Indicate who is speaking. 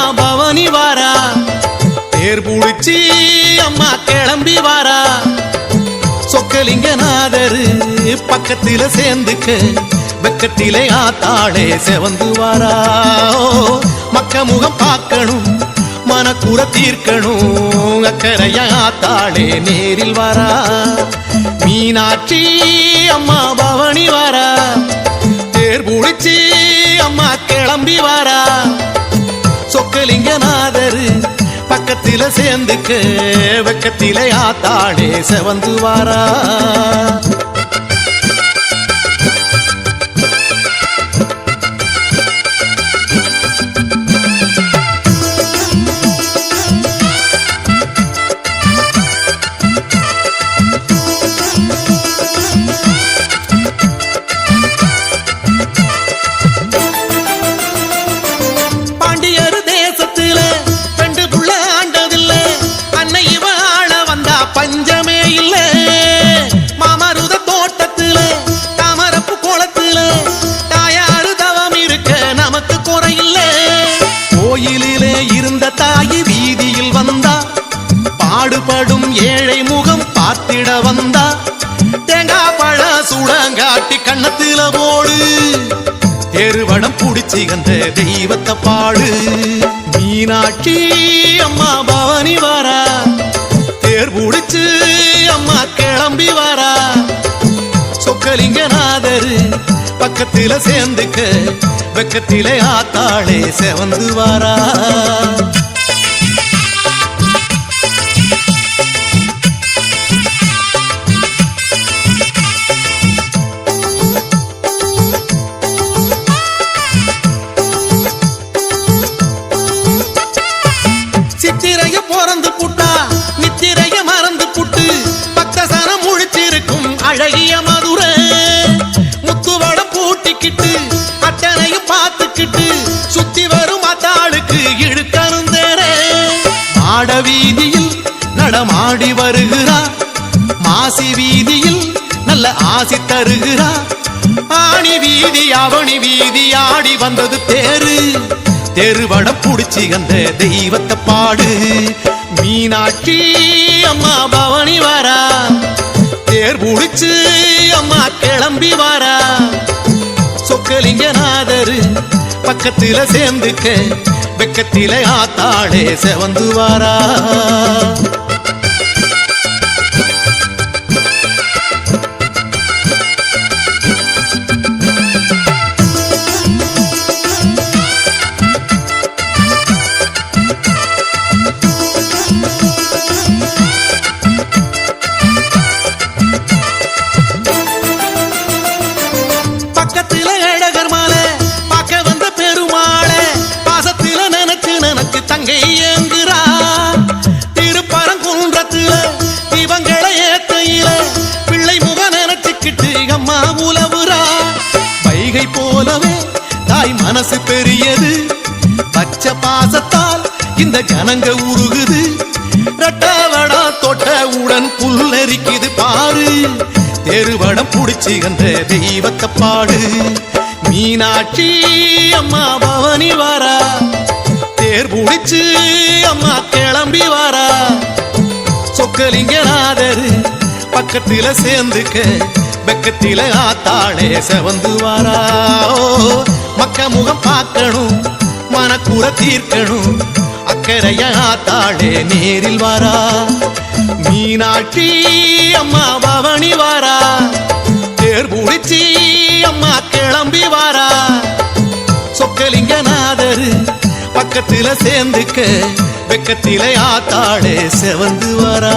Speaker 1: அம்மா பவனி வாரா தேர் புடிச்சி அம்மா கிளம்பி வாரா சொக்கலிங்கநாதரு பக்கத்தில சேர்ந்துக்க வெக்கத்திலே ஆத்தாளே செவந்து வாரா மக்க முகம் பார்க்கணும் மனக்குற தீர்க்கணும் அக்கறையா ஆத்தாளே நேரில் வாரா மீனாட்சி அம்மா பவனி வாரா தேர் புடிச்சி அம்மா கிளம்பி வாரா சொக்கலிங்கநாதரு பக்கத்தில சேர்ந்துக்க வெக்கத்திலே ஆத்தாளே செவந்து வாரா பஞ்சமே இல்ல மாமருத தோட்டத்துல தாமரப்பு கோலத்துல தாயாரு தவம் இருக்க நமக்கு குறையில்ல கோயிலிலே இருந்த தாயி வீதியில் வந்தா பாடுபடும் ஏழை முகம் பார்த்திட வந்தா தேங்காய் பழ சுடங்காட்டி கண்ணத்துல போடு எருவடம் புடிச்சி அந்த தெய்வத்தை பாடு மீனாட்சி அம்மா பவனி வாரா தேர் புடிச்சு அம்மா கிளம்பி வாரா சொக்கலிங்கநாதரு பக்கத்தில சேர்ந்துக்க வெக்கத்திலே ஆத்தாளே செவந்து வாரா சித்திரைய பிறந்து புட்டா நித்திரைய மறந்து புட்டு பக்தசனம் முழிச்சிருக்கும் அழகிய மதுரை முத்துவடம் பூட்டிக்கிட்டு அத்தனையும் பார்த்துக்கிட்டு சுத்தி வரும் அத்தாளுக்கு இழுக்கணும் தேரே மாட வீதியில் நடமாடி வருகிறா மாசி வீதியில் நல்ல ஆசி தருகிறா ஆணி வீதி அவனி வீதி ஆடி வந்தது தேரு தெருவடம் புடிச்சி அந்த தெய்வத்தை பாடு மீனாட்சி அம்மா பவனி வாரா தேர் புடிச்சு அம்மா கிளம்பி வாரா சொக்கலிங்கநாதரு பக்கத்தில சேர்ந்துக்க வெக்கத்திலே ஆத்தாளே செவந்து வாரா திருப்பரங்குன்றத்துல இவங்களை ஏத்தையில பிள்ளை முக நினைச்சுக்கிட்டு அம்மா உலவுரா வைகை போலவே தாய் மனசு பெரியது பச்சை பாசத்தால் இந்த ஜனங்க உருகுது ரெட்டவடா தொட்டவுடன் புல்லரிக்குது பாரு தெருவடம் புடிச்சு அந்த தெய்வத்தை பாடு மீனாட்சி அம்மா பவனி வாரா தேர் புடிச்சு அம்மா கிளம்பி வாரா சொக்கலிங்கநாதரு பக்கத்தில சேர்ந்துக்க வெக்கத்தில ஆத்தாளே செவந்து வாரா மக்க முகம் பார்க்கணும் மனக்குற தீர்க்கணும் அக்கறைய ஆத்தாளே நேரில் வாரா மீனாட்சி அம்மா பவனி வாரா தேர் புடிச்சி அம்மா கிளம்பி வாரா சொக்கலிங்கநாதரு பக்கத்தில சேர்ந்துக்க வெக்கத்திலே ஆத்தாளே செவந்து வாரா